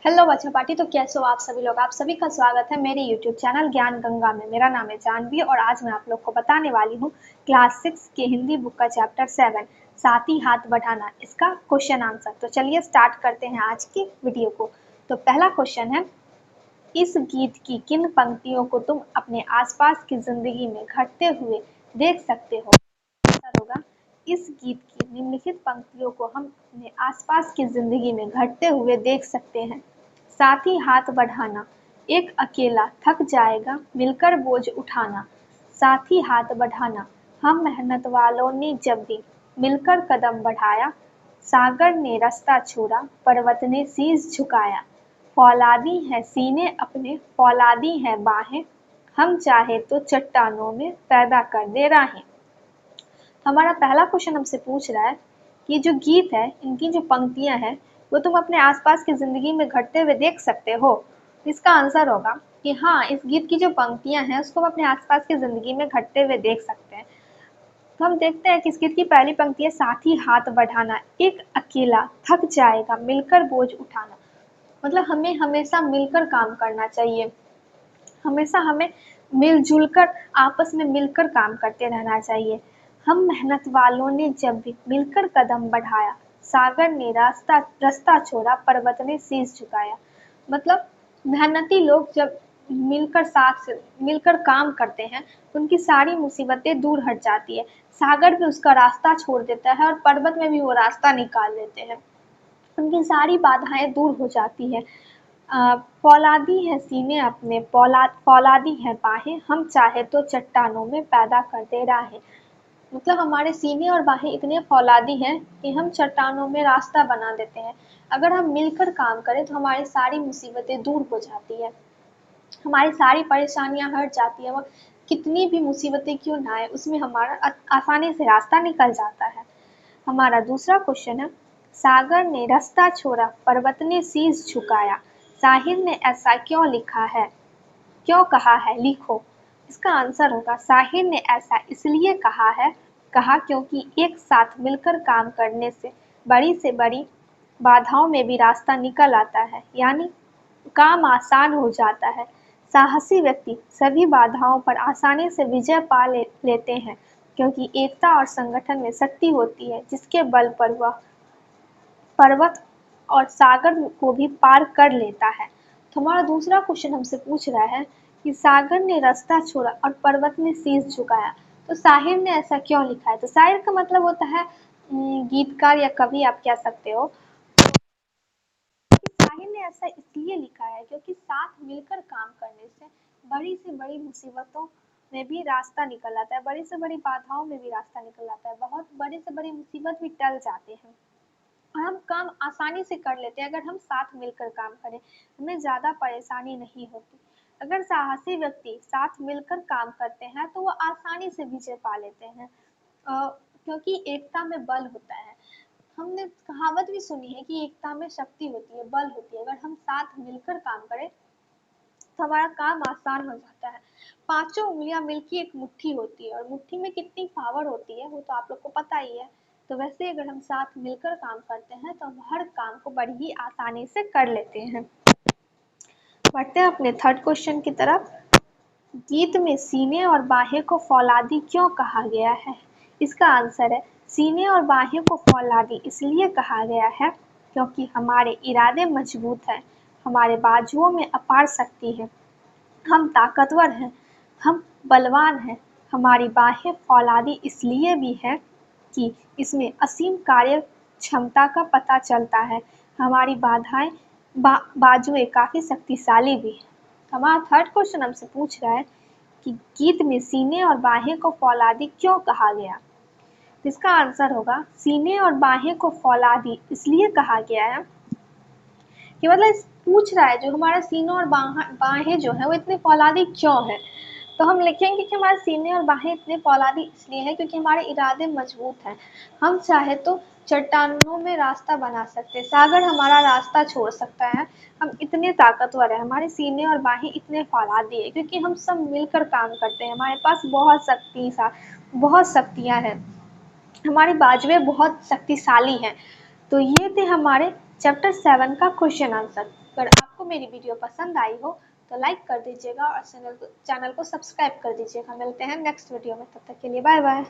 Hello बच्चों party. तो कैसे हो आप सभी लोग। आप सभी का स्वागत है मेरे यूट्यूब चैनल ज्ञान गंगा में। मेरा नाम है जानवी और आज मैं आप लोग को बताने वाली हूँ क्लास 6 के हिंदी बुक का चैप्टर 7 साथ ही हाथ बढ़ाना, इसका क्वेश्चन आंसर। तो चलिए स्टार्ट करते हैं आज की वीडियो को। तो पहला क्वेश्चन है, इस गीत की किन पंक्तियों को तुम अपने आसपास की जिंदगी में घटते हुए देख सकते हो। आंसर होगा, इस गीत की निम्नलिखित पंक्तियों को हम अपने आसपास की जिंदगी में घटते हुए देख सकते हैं। साथ ही हाथ बढ़ाना, एक अकेला थक जाएगा मिलकर बोझ उठाना। साथ ही हाथ बढ़ाना, हम मेहनत वालों ने जब भी मिलकर कदम बढ़ाया। सागर ने रास्ता छोड़ा पर्वत ने शीश झुकाया। फौलादी है सीने अपने फौलादी है बाहें, हम चाहे तो चट्टानों में पैदा कर दे राहें। हमारा पहला क्वेश्चन हमसे पूछ रहा है कि जो गीत है, इनकी जो पंक्तियां हैं वो तुम अपने आसपास की जिंदगी में घटते हुए देख सकते हो। इसका आंसर होगा कि हाँ, इस गीत की जो पंक्तियां हैं उसको हम अपने आसपास की जिंदगी में घटते हुए देख सकते हैं। तो हम देखते हैं कि इस गीत की पहली पंक्ति है, साथ ही हाथ बढ़ाना, एक अकेला थक जाएगा मिलकर बोझ उठाना। मतलब हमें हमेशा मिलकर काम करना चाहिए, हमेशा हमें मिलजुल कर आपस में मिलकर काम करते रहना चाहिए। हम मेहनत वालों ने जब भी मिलकर कदम बढ़ाया, सागर ने रास्ता रास्ता छोड़ा पर्वत ने शीश झुकाया। मतलब मेहनती लोग जब मिलकर काम करते हैं तो उनकी सारी मुसीबतें दूर हट जाती है। सागर भी उसका रास्ता छोड़ देता है और पर्वत में भी वो रास्ता निकाल लेते हैं, उनकी सारी बाधाएं दूर हो जाती है। फौलादी है सीने अपने फौलादी है बाहें, हम चाहे तो चट्टानों में पैदा कर दे राहें। मतलब हमारे सीने और बाहें इतने फौलादी हैं कि हम चट्टानों में रास्ता बना देते हैं। अगर हम मिलकर काम करें तो हमारी सारी मुसीबतें दूर हो जाती है, हमारी सारी परेशानियां हट जाती है। वो कितनी भी मुसीबतें क्यों ना आए, उसमें हमारा आसानी से रास्ता निकल जाता है। हमारा दूसरा क्वेश्चन है, सागर ने रास्ता छोड़ा पर्वत ने शीश झुकाया, साहिर ने ऐसा क्यों लिखा है, क्यों कहा है लिखो। इसका आंसर होगा, साहिर ने ऐसा इसलिए कहा क्योंकि एक साथ मिलकर काम करने से बड़ी बाधाओं में भी रास्ता निकल आता है, यानी काम आसान हो जाता है। साहसी व्यक्ति सभी बाधाओं पर आसानी से विजय पा लेते हैं क्योंकि एकता और संगठन में शक्ति होती है जिसके बल पर वह पर्वत और सागर को भी पार कर लेता है। तो हमारा दूसरा क्वेश्चन हमसे पूछ रहा है कि सागर ने रास्ता छोड़ा और पर्वत ने शीश झुकाया, तो साहिर ने ऐसा क्यों लिखा है। तो शायर का मतलब होता है गीतकार या कवि, आप कह सकते हो। साहिर ने ऐसा इसलिए लिखा है क्योंकि साथ मिलकर काम करने से बड़ी से बड़ी मुसीबतों में भी रास्ता निकल आता है, बड़ी से बड़ी बाधाओं में भी रास्ता निकल आता है, बहुत बड़ी से बड़ी मुसीबत भी टल जाते हैं और हम काम आसानी से कर लेते हैं। अगर हम साथ मिलकर काम करें हमें ज़्यादा परेशानी नहीं होती। अगर साहसी व्यक्ति साथ मिलकर काम करते हैं तो वो आसानी से विजय पा लेते हैं, क्योंकि एकता में बल होता है। हमने कहावत भी सुनी है कि एकता में शक्ति होती है, बल होती है। अगर हम साथ मिलकर काम करें तो हमारा काम आसान हो जाता है। पांचों उंगलियां मिलकर एक मुट्ठी होती है और मुट्ठी में कितनी पावर होती है वो तो आप लोग को पता ही है। तो वैसे अगर हम साथ मिलकर काम करते हैं तो हम हर काम को बड़ी ही आसानी से कर लेते हैं। बढ़ते हैं अपने थर्ड क्वेश्चन की तरफ। गीत में सीने और बाहें को फौलादी क्यों कहा गया है। इसका आंसर है, सीने और बाहें को फौलादी इसलिए कहा गया है क्योंकि हमारे इरादे मजबूत हैं, हमारे बाजुओं में अपार शक्ति है, हम ताकतवर हैं, हम बलवान हैं। हमारी बाहें फौलादी इसलिए भी है कि इसमें असीम कार्य क्षमता का पता चलता है। हमारी बाजुएं काफ़ी शक्तिशाली भी है। हमारा थर्ड क्वेश्चन हमसे पूछ रहा है कि गीत में सीने और बाहें को फौलादी क्यों कहा गया। इसका आंसर होगा, सीने और बाहें को फौलादी इसलिए कहा गया है कि मतलब पूछ रहा है जो हमारा सीने और बाहें जो है वो इतने फौलादी क्यों है। तो हम लिखेंगे कि हमारे सीने और बाहें इतने फौलादी इसलिए है क्योंकि हमारे इरादे मजबूत हैं। हम चाहे तो चट्टानों में रास्ता बना सकते हैं, सागर हमारा रास्ता छोड़ सकता है। हम इतने ताकतवर हैं, हमारे सीने और बाहें इतने फौलादी है क्योंकि हम सब मिलकर काम करते हैं। हमारे पास बहुत शक्तियाँ हैं, हमारी बाजुएं बहुत शक्तिशाली हैं। तो ये थे हमारे चैप्टर 7 का क्वेश्चन आंसर। अगर आपको मेरी वीडियो पसंद आई हो तो लाइक कर दीजिएगा और चैनल को सब्सक्राइब कर दीजिएगा। मिलते हैं नेक्स्ट वीडियो में, तब तक के लिए बाय बाय।